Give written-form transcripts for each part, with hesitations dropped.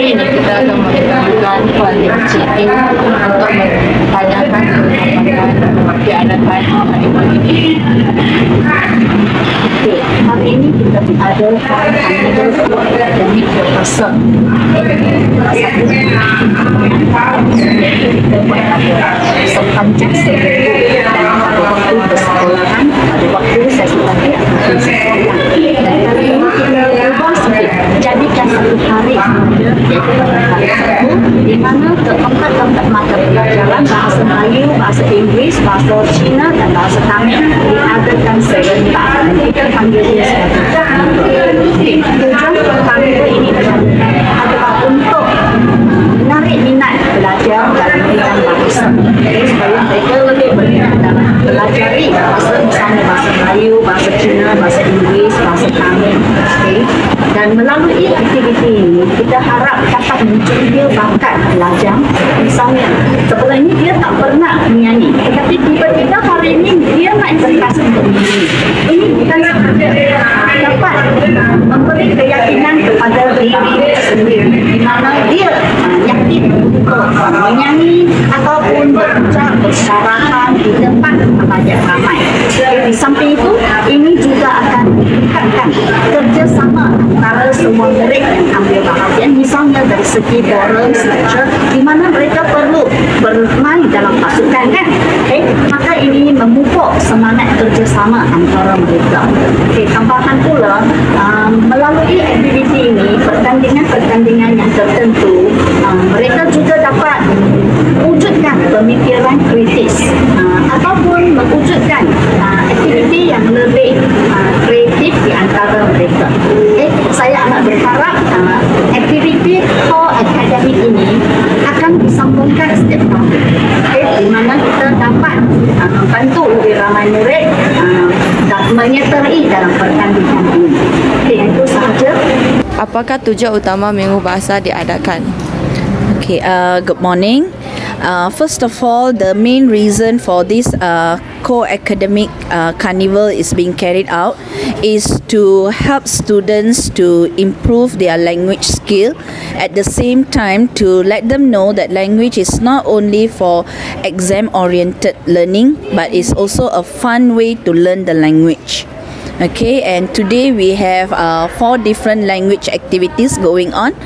hari ini kita akan melakukan kualiti untuk menanyakan keadaan animal ini. Hari ini kita ada animal academic proposal. Kita buat sepanjang seminggu dan waktu bersekolahan, pada waktu sesi pagi atau sekolah. Dan hari ini kita ubah sedikit, jadikan satu hari sahaja, iaitu hari Sabtu, di mana keempat mata pelajaran bahasa Melayu, bahasa Inggeris, bahasa Cina dan bahasa Tamil diadakan serentak. Kita panggil dia sebagai tujuan pertama ini adalah untuk menarik minat belajar dalam bidang bahasa, supaya mereka lebih berminat dalam pelajari bahasa, misalnya bahasa Melayu, bahasa Cina, bahasa Inggeris, bahasa Tamil. Dan melalui aktiviti ini, kita harap dapat mencuri bakat belajar. Misalnya, sebelum ini dia tak pernah menyanyi, tetapi tiba-tiba hari ini dia nak interest untuk menyanyi. Ini bukan sahaja dapat memberi keyakinan kepada diri dia sendiri, di mana dia yakin untuk menyanyi ataupun berucap bersyarahan di tempat banyak ramai. Di samping itu, ini juga akan meningkatkan kerjasama antara semua murid yang ambil bahagian, misalnya dari segi forum, structure, di mana mereka perlu bermain dalam pasukan, kan? Maka ini memupuk semangat kerjasama antara mereka. Tambahan pula, melalui aktiviti ini, pertandingan-pertandingan yang tertentu, mereka juga dapat mewujudkan pemikiran kritis ataupun mewujudkan aktiviti yang lebih kreatif di antara mereka. Saya amat berharap aktiviti core akademik ini akan disambungkan setiap tahun, di mana kita dapat membantu lebih ramai murid menyertai dalam pertandingan ini. Itu sahaja. Apakah tujuan utama Minggu Bahasa diadakan? Okay, good morning. First of all, the main reason for this co-academic carnival is being carried out is to help students to improve their language skill, at the same time to let them know that language is not only for exam-oriented learning, but is also a fun way to learn the language. Okay, and today we have 4 different language activities going on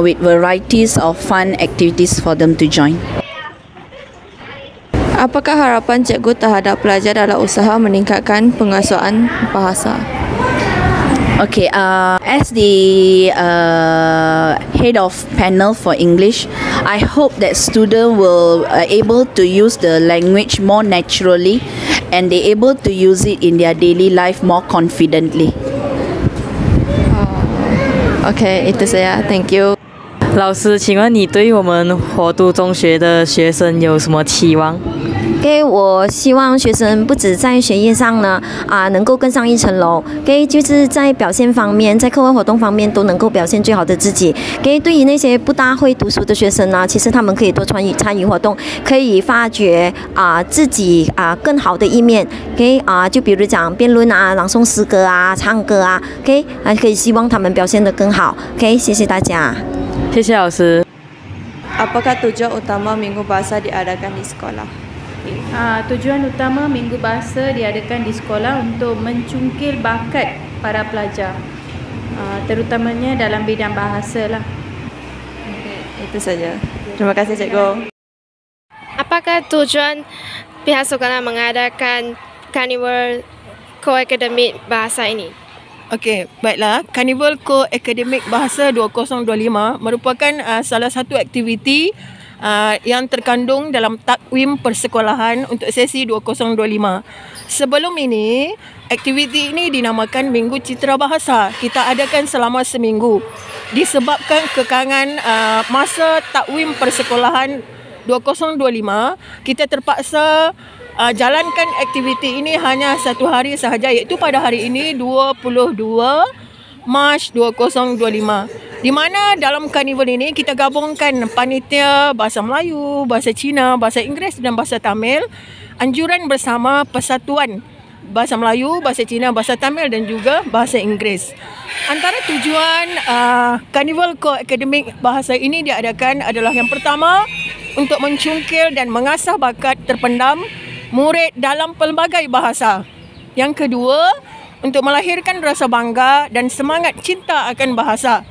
with varieties of fun activities for them to join. Apakah harapan cikgu terhadap pelajar dalam usaha meningkatkan penguasaan bahasa? Okay, as the head of panel for English, I hope that students will able to use the language more naturally and they able to use it in their daily life more confidently. Okay, itu saya. Thank you. 老师，请问你对我们活都中学的学生有什么期望？我希望学生不止在学业上呢能够更上一层楼，就是在表现方面，在课外活动方面都能够表现最好的自己。对于那些不大会读书的学生呢，其实他们可以多参与活动，可以发掘自己更好的一面。就比如讲辩论朗诵诗歌唱歌可以希望他们表现得更好。谢谢大家。谢谢老师。 Apakah tujuan utama Minggu Bahasa diadakan di sekolah? Tujuan utama Minggu Bahasa diadakan di sekolah untuk mencungkil bakat para pelajar, terutamanya dalam bidang bahasa lah. Itu saja. Terima kasih cikgu. Apakah tujuan pihak sekolah mengadakan Carnival Co-Akademik Bahasa ini? Okey, baiklah. Carnival Co-Akademik Bahasa 2025 merupakan salah satu aktiviti yang terkandung dalam takwim persekolahan untuk sesi 2025. Sebelum ini, aktiviti ini dinamakan Minggu Citra Bahasa. Kita adakan selama seminggu. Disebabkan kekangan masa takwim persekolahan 2025, kita terpaksa jalankan aktiviti ini hanya satu hari sahaja, iaitu pada hari ini 22 Mac 2025, di mana dalam karnival ini kita gabungkan panitia bahasa Melayu, bahasa Cina, bahasa Inggeris dan bahasa Tamil, anjuran bersama Persatuan bahasa Melayu, bahasa Cina, bahasa Tamil dan juga bahasa Inggeris. Antara tujuan Carnival Co-Akademik Bahasa ini diadakan adalah yang pertama, untuk mencungkil dan mengasah bakat terpendam murid dalam pelbagai bahasa. Yang kedua, untuk melahirkan rasa bangga dan semangat cinta akan bahasa.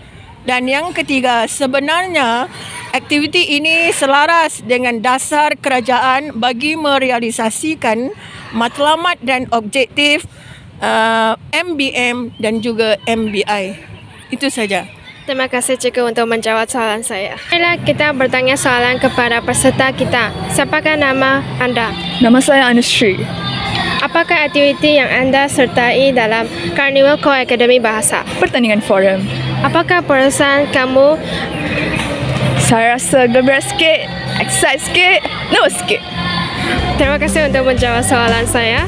Dan yang ketiga, sebenarnya aktiviti ini selaras dengan dasar kerajaan bagi merealisasikan matlamat dan objektif MBM dan juga MBI. Itu saja. Terima kasih cikgu untuk menjawab soalan saya. Marilah kita bertanya soalan kepada peserta kita. Siapakah nama anda? Nama saya Anusri. Apakah aktiviti yang anda sertai dalam Carnival Co-Akademik Bahasa? Pertandingan forum. Apakah perasaan kamu? Saya rasa gembira sikit, excited sikit, nervous sikit. Terima kasih untuk menjawab soalan saya.